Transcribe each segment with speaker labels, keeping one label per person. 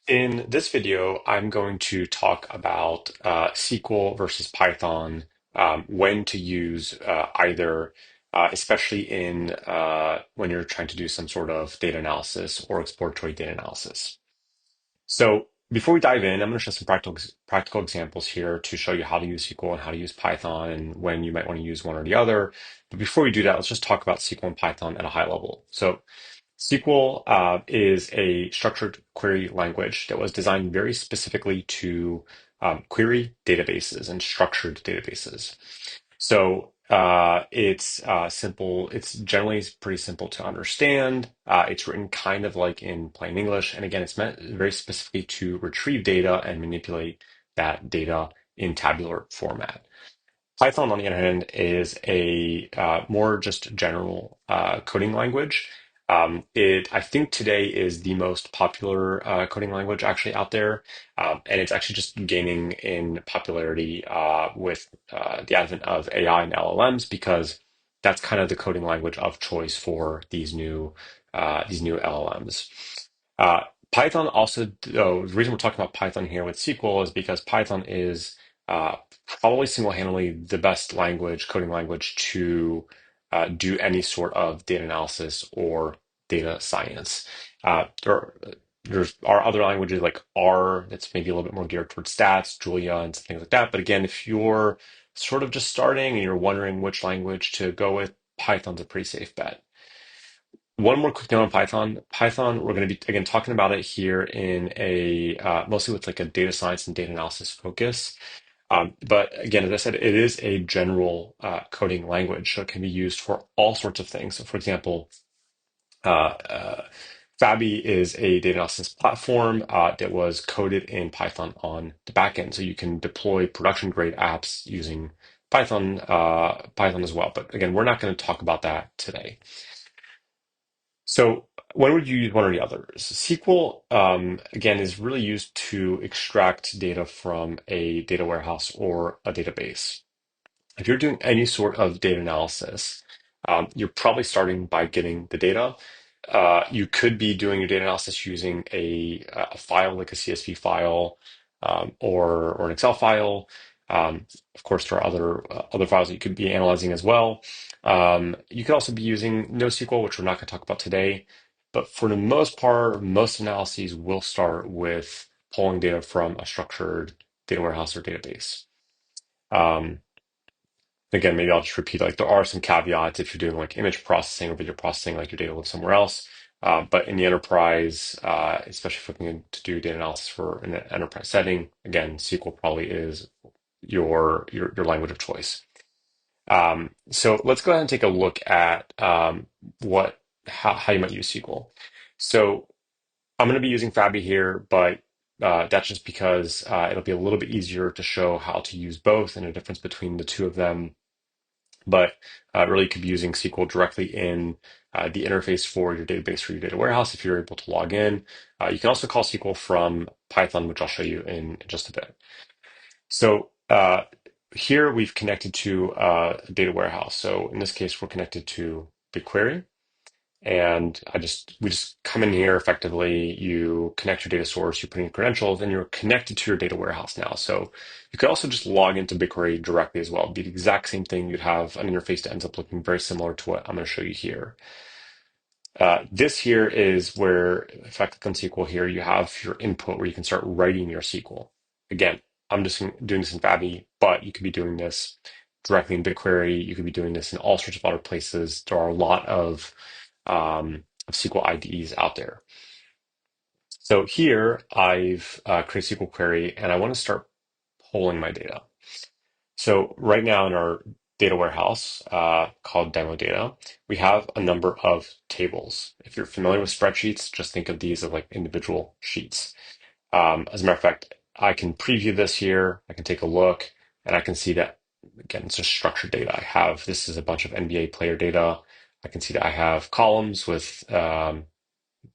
Speaker 1: In this video, I'm going to talk about SQL versus Python, when to use either, especially in when you're trying to do some sort of data analysis or exploratory data analysis. So before we dive in, I'm going to show some practical examples here to show you how to use SQL and how to use Python and when you might want to use one or the other. But before we do that, let's just talk about SQL and Python at a high level. So SQL is a structured query language that was designed very specifically to query databases and structured databases. So it's simple. It's generally pretty simple to understand. It's written kind of like in plain English. And again, it's meant very specifically to retrieve data and manipulate that data in tabular format. Python, on the other hand, is a more just general coding language. I think today is the most popular coding language actually out there, and it's actually just gaining in popularity with the advent of AI and LLMs because that's kind of the coding language of choice for these new LLMs. Uh, Python also, though, the reason we're talking about Python here with SQL is because Python is uh, probably single-handedly the best coding language to do any sort of data analysis or data science. There are other languages like R that's maybe a little bit more geared towards stats, Julia, and things like that. But again, if you're sort of just starting and you're wondering which language to go with, Python's a pretty safe bet. One more quick note on Python. Python, we're going to be again talking about it here in a mostly with like a data science and data analysis focus. But again, as I said, it is a general coding language, so it can be used for all sorts of things. So, for example, Fabi is a data analysis platform that was coded in Python on the backend, so you can deploy production-grade apps using Python as well. But again, we're not going to talk about that today. So when would you use one or the others? SQL, again, is really used to extract data from a data warehouse or a database. If you're doing any sort of data analysis, you're probably starting by getting the data. You could be doing your data analysis using a file like a CSV file or an Excel file. Of course, there are other files that you could be analyzing as well. You could also be using NoSQL, which we're not going to talk about today. But for the most part, most analyses will start with pulling data from a structured data warehouse or database. Um, Again, maybe I'll just repeat, like there are some caveats if you're doing like image processing or video processing, like your data lives somewhere else. But in the enterprise, especially if you're looking to do data analysis for an enterprise setting, again, SQL probably is your language of choice. So let's go ahead and take a look at how you might use SQL. So I'm going to be using Fabi here, but that's just because it'll be a little bit easier to show how to use both and the difference between the two of them, but really you could be using SQL directly in the interface for your database or your data warehouse if you're able to log in. You can also call SQL from Python, which I'll show you in just a bit. So here we've connected to a data warehouse. So in this case, we're connected to BigQuery. And we just come in here effectively, you connect your data source, you put in your credentials, and you're connected to your data warehouse now. So you could also just log into BigQuery directly as well. It'd be the exact same thing. You'd have an interface that ends up looking very similar to what I'm going to show you here. This here is where, if I click on SQL here, you have your input where you can start writing your SQL. Again, I'm just doing this in Fabi, but you could be doing this directly in BigQuery. You could be doing this in all sorts of other places. There are a lot of SQL IDEs out there. So here I've created a SQL query and I want to start pulling my data. So right now in our data warehouse called demo data, we have a number of tables. If you're familiar with spreadsheets, just think of these as like individual sheets. As a matter of fact, I can preview this here. I can take a look and I can see that, again, it's just structured data. This is a bunch of NBA player data. I can see that I have columns with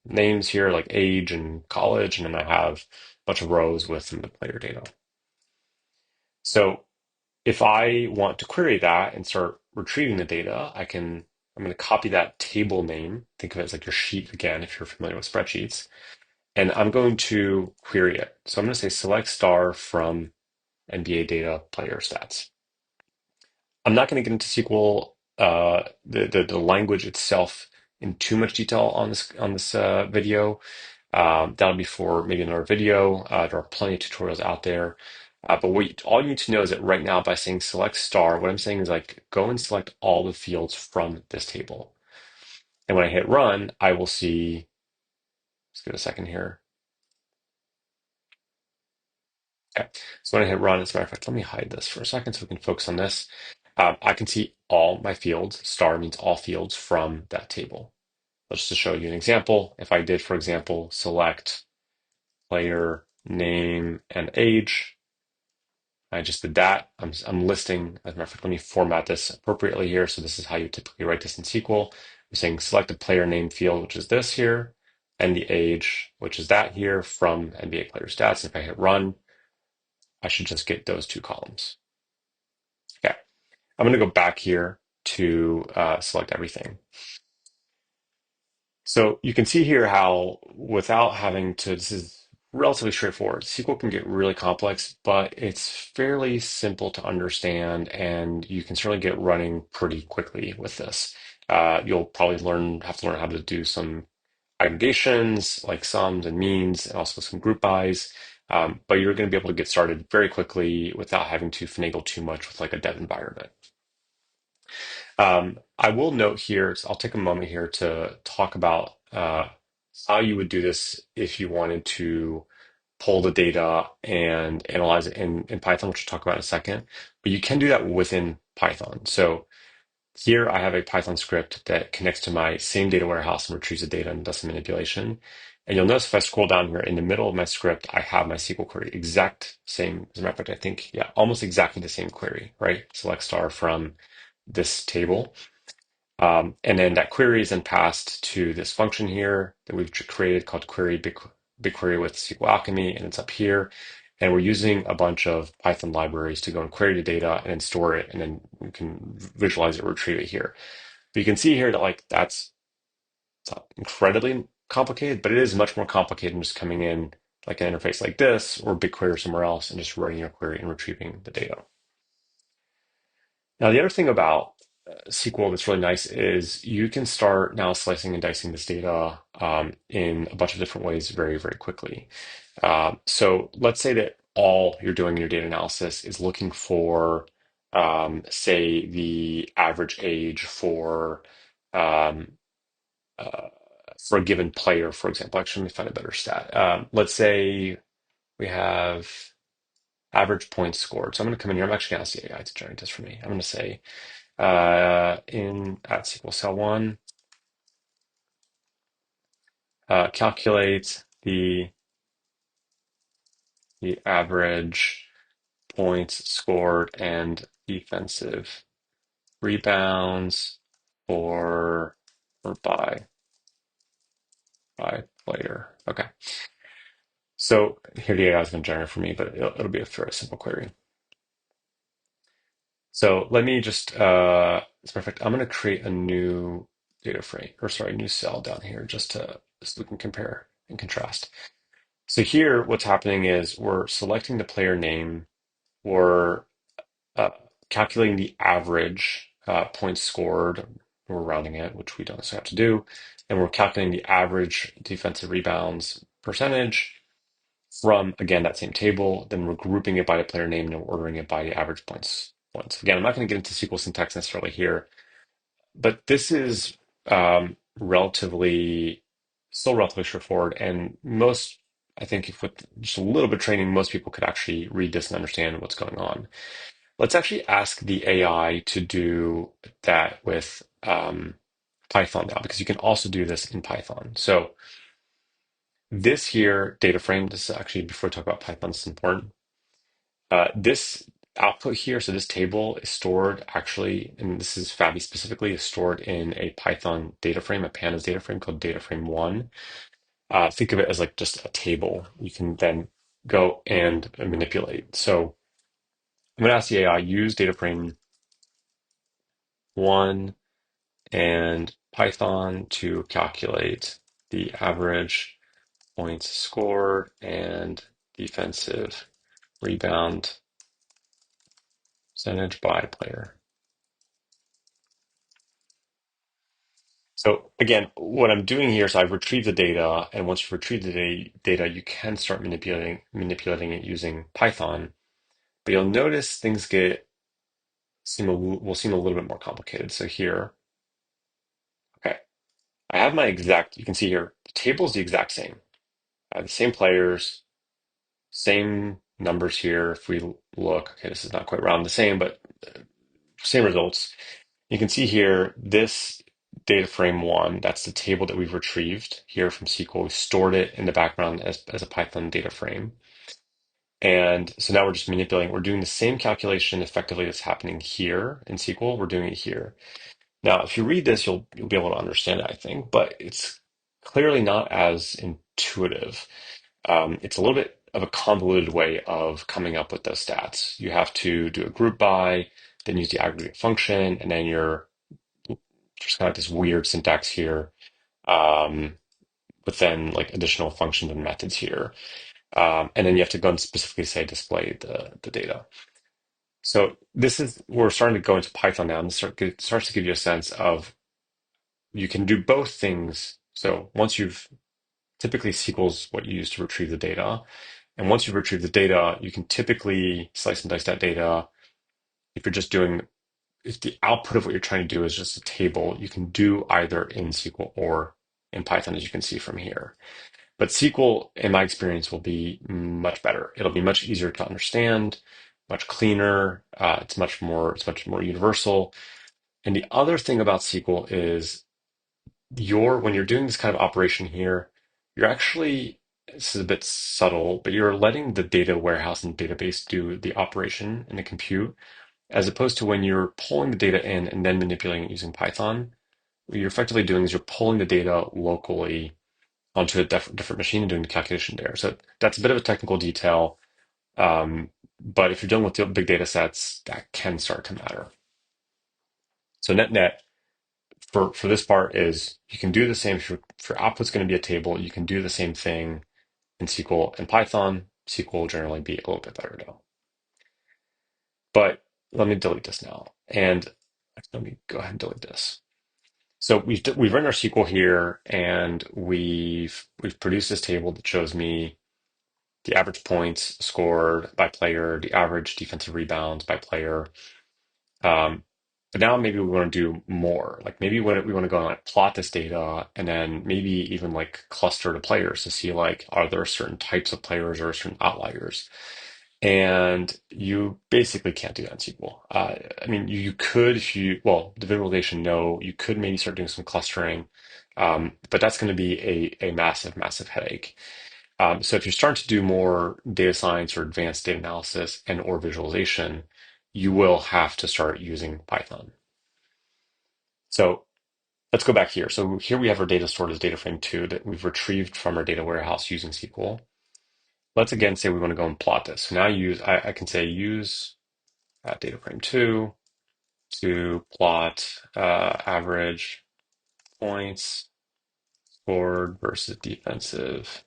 Speaker 1: names here like age and college, and then I have a bunch of rows with some of the player data. So if I want to query that and start retrieving the data, I'm going to copy that table name. Think of it as like your sheet again, if you're familiar with spreadsheets. and I'm going to query it. So I'm going to say select star from NBA data player stats. I'm not going to get into SQL, the language itself in too much detail on this video. That'll be for maybe another video. There are plenty of tutorials out there. But all you need to know is that right now, by saying select star, what I'm saying is like go and select all the fields from this table. And when I hit run, I will see, let's give it a second here. Okay. So when I hit run, as a matter of fact, let me hide this for a second so we can focus on this. I can see all my fields. Star means all fields from that table. Let's just show you an example. If I did, for example, select player name and age, I just did that. I'm listing, as a matter of fact, let me format this appropriately here. So this is how you typically write this in SQL. I'm saying select the player name field, which is this here, and the age, which is that here from NBA player stats. And if I hit run, I should just get those two columns. Okay, I'm going to go back here to select everything. So you can see here how without having to, this is relatively straightforward. SQL can get really complex, but it's fairly simple to understand, and you can certainly get running pretty quickly with this. You'll probably have to learn how to do some aggregations like sums and means, and also some group bys. But you're going to be able to get started very quickly without having to finagle too much with like a dev environment. I will note here, so I'll take a moment here to talk about how you would do this if you wanted to pull the data and analyze it in Python, which we'll talk about in a second. But you can do that within Python. So here I have a Python script that connects to my same data warehouse and retrieves the data and does some manipulation. And you'll notice if I scroll down here in the middle of my script, I have my SQL query, exact same. As a matter of fact, I think, yeah, almost exactly the same query, right? Select star from this table. And then that query is then passed to this function here that we've created called BigQuery with SQL Alchemy, and it's up here. And we're using a bunch of Python libraries to go and query the data and then store it, and then we can visualize it, retrieve it here. But you can see here that like it's not incredibly complicated, but it is much more complicated than just coming in like an interface like this or BigQuery or somewhere else and just writing your query and retrieving the data. Now, the other thing about SQL that's really nice is you can start now slicing and dicing this data in a bunch of different ways very, very quickly. So let's say that all you're doing in your data analysis is looking for, say, the average age um, uh, for a given player, for example. Actually, let me find a better stat. Let's say we have average points scored. So I'm going to come in here. I'm actually going to ask the AI to generate this for me. I'm going to say, in at SQL cell one, calculate the average points scored and defensive rebounds for or by player. Okay. So here the AI is going to generate for me, but it'll be a very simple query. So let me just, as a matter of fact, I'm going to create a new data frame, or sorry, new cell down here just so we can compare and contrast. So here, what's happening is we're selecting the player name, we're uh, calculating the average points scored, we're rounding it, which we don't necessarily have to do, and we're calculating the average defensive rebounds percentage from, again, that same table. Then we're grouping it by the player name and we're ordering it by the average points. Again, I'm not going to get into SQL syntax necessarily here, but this is still relatively straightforward. And I think if with just a little bit of training, most people could actually read this and understand what's going on. Let's actually ask the AI to do that with Python now, because you can also do this in Python. So this here data frame, this is actually, before we talk about Python, it's important. This output here, so this table is stored actually, and this is Fabi specifically, is stored in a Python data frame, a pandas data frame called data frame one. Think of it as like just a table you can then go and manipulate. So I'm going to ask the AI, use data frame one and Python to calculate the average points scored and defensive rebound percentage by player. So again, what I'm doing here is I've retrieved the data, and once you retrieve the data, you can start manipulating it using Python. But you'll notice things will seem a little bit more complicated. So here, okay, I have my exact. You can see here the table is the exact same. I have the same players, same numbers here. If we look, okay, this is not quite round the same, but same results. You can see here this data frame one, that's the table that we've retrieved here from SQL. We stored it in the background as a Python data frame. And so now we're just manipulating, we're doing the same calculation effectively that's happening here in SQL. We're doing it here. Now, if you read this, you'll be able to understand it, I think, but it's clearly not as intuitive. It's a little bit of a convoluted way of coming up with those stats. You have to do a group by, then use the aggregate function, and then you're just kind of this weird syntax here, um, with then like additional functions and methods here. And then you have to go and specifically say display the data. So this is, we're starting to go into Python now, and it starts to give you a sense of you can do both things. So once you've typically SQL's what you use to retrieve the data. And once you've retrieved the data, you can typically slice and dice that data. If you're just doing, if the output of what you're trying to do is just a table, you can do either in SQL or in Python, as you can see from here. But SQL, in my experience, will be much better. It'll be much easier to understand, much cleaner. It's much more universal. And the other thing about SQL is when you're doing this kind of operation here, you're actually, this is a bit subtle, but you're letting the data warehouse and database do the operation and the compute, as opposed to when you're pulling the data in and then manipulating it using Python. What you're effectively doing is you're pulling the data locally onto a different machine and doing the calculation there. So that's a bit of a technical detail. But if you're dealing with big data sets, that can start to matter. So net for this part is you can do the same if your output's going to be a table, you can do the same thing in SQL and Python. SQL will generally be a little bit better though. But let me delete this now. And let me go ahead and delete this. So we've run our SQL here, and we've produced this table that shows me the average points scored by player, the average defensive rebounds by player. Um, but now maybe we want to do more. Like maybe we want to go and like plot this data, and then maybe even like cluster the players to see like are there certain types of players or certain outliers. And you basically can't do that in SQL. I mean, you could if the visualization, no, you could maybe start doing some clustering, but that's going to be a massive, massive headache. So if you're starting to do more data science or advanced data analysis and or visualization, you will have to start using Python. So let's go back here. So here we have our data stored as data frame two that we've retrieved from our data warehouse using SQL. Let's again say we want to go and plot this. So now I can say use data frame two to plot average points scored versus defensive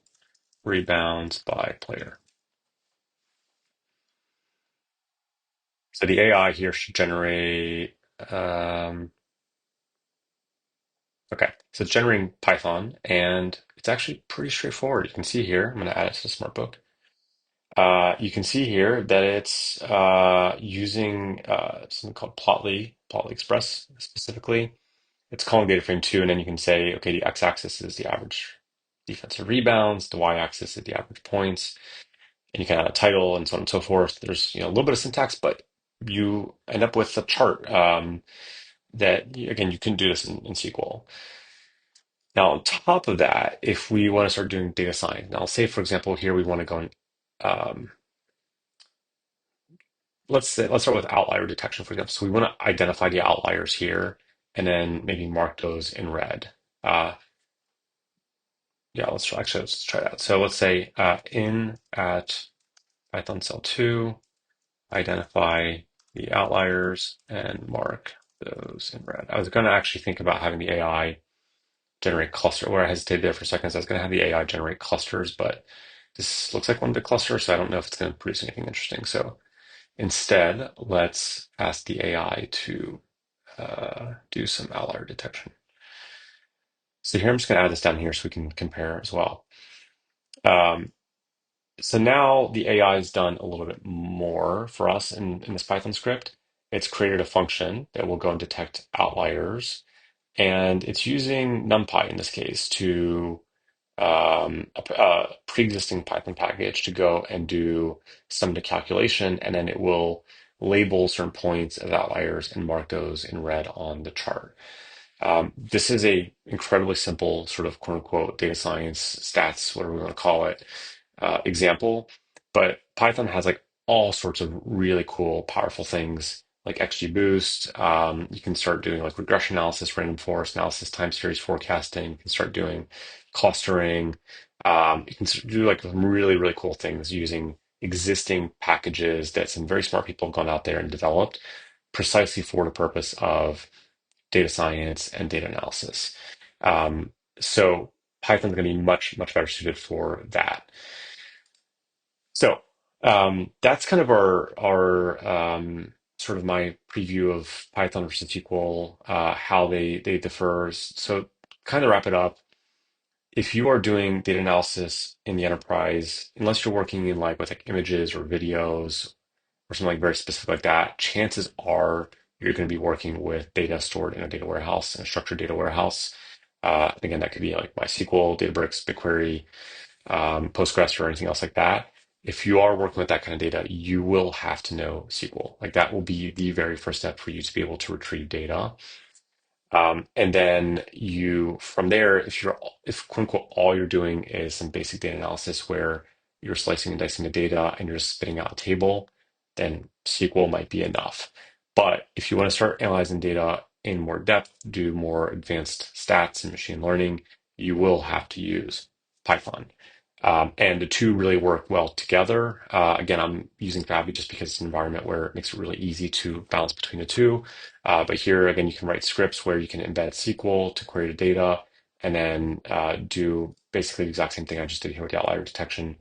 Speaker 1: rebounds by player. So the AI here should generate, okay, so it's generating Python, and it's actually pretty straightforward. You can see here, I'm going to add it to the smart book. You can see here that it's using something called Plotly Express specifically. It's calling data frame two, and then you can say, okay, the x-axis is the average defensive rebounds, the y-axis is the average points, and you can add a title and so on and so forth. There's a little bit of syntax, but you end up with a chart. That again, you can do this in SQL. Now, on top of that, if we want to start doing data science, now say for example here we want to go and um, let's start with outlier detection, for example. So we want to identify the outliers here and then maybe mark those in red. Uh, yeah, let's try that. So let's say in at Python cell 2, identify the outliers and mark those in red. I was going to actually think about having the AI generate cluster. Where I hesitated there for a second is I was going to have the AI generate clusters, but this looks like one big cluster, so I don't know if it's going to produce anything interesting. So instead, let's ask the AI to do some outlier detection. So here I'm just going to add this down here so we can compare as well. Um, so now the AI has done a little bit more for us in this Python script. It's created a function that will go and detect outliers, and it's using NumPy in this case to a pre-existing Python package to go and do some of the calculation, and then it will label certain points as outliers and mark those in red on the chart. This is a incredibly simple sort of quote unquote data science stats, whatever we want to call it, example. But Python has like all sorts of really cool, powerful things like XGBoost. You can start doing like regression analysis, random forest analysis, time series forecasting. You can start doing clustering. You can do like some really, really cool things using existing packages that some very smart people have gone out there and developed precisely for the purpose of data science and data analysis. So Python's going to be much, much better suited for that. So that's kind of our sort of my preview of Python versus SQL, how they differ. So kind of wrap it up. If you are doing data analysis in the enterprise, unless you're working in like with like images or videos or something like very specific like that, chances are you're going to be working with data stored in a data warehouse, in a structured data warehouse. Again, that could be like MySQL, Databricks, BigQuery, Postgres, or anything else like that. If you are working with that kind of data, you will have to know SQL. Like that will be the very first step for you to be able to retrieve data. And then you, from there, if quote unquote, all you're doing is some basic data analysis where you're slicing and dicing the data and you're just spitting out a table, then SQL might be enough. But if you want to start analyzing data in more depth, do more advanced stats and machine learning, you will have to use Python. And the two really work well together. Again, I'm using Fabi just because it's an environment where it makes it really easy to balance between the two. But here, again, you can write scripts where you can embed SQL to query the data and then do basically the exact same thing I just did here with the outlier detection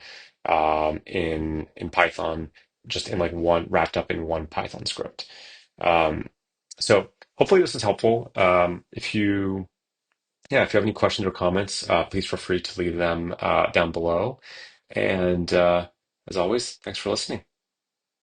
Speaker 1: in Python, just in like one wrapped up in one Python script. Um, so hopefully this is helpful. If you have any questions or comments, please feel free to leave them down below. And as always, thanks for listening.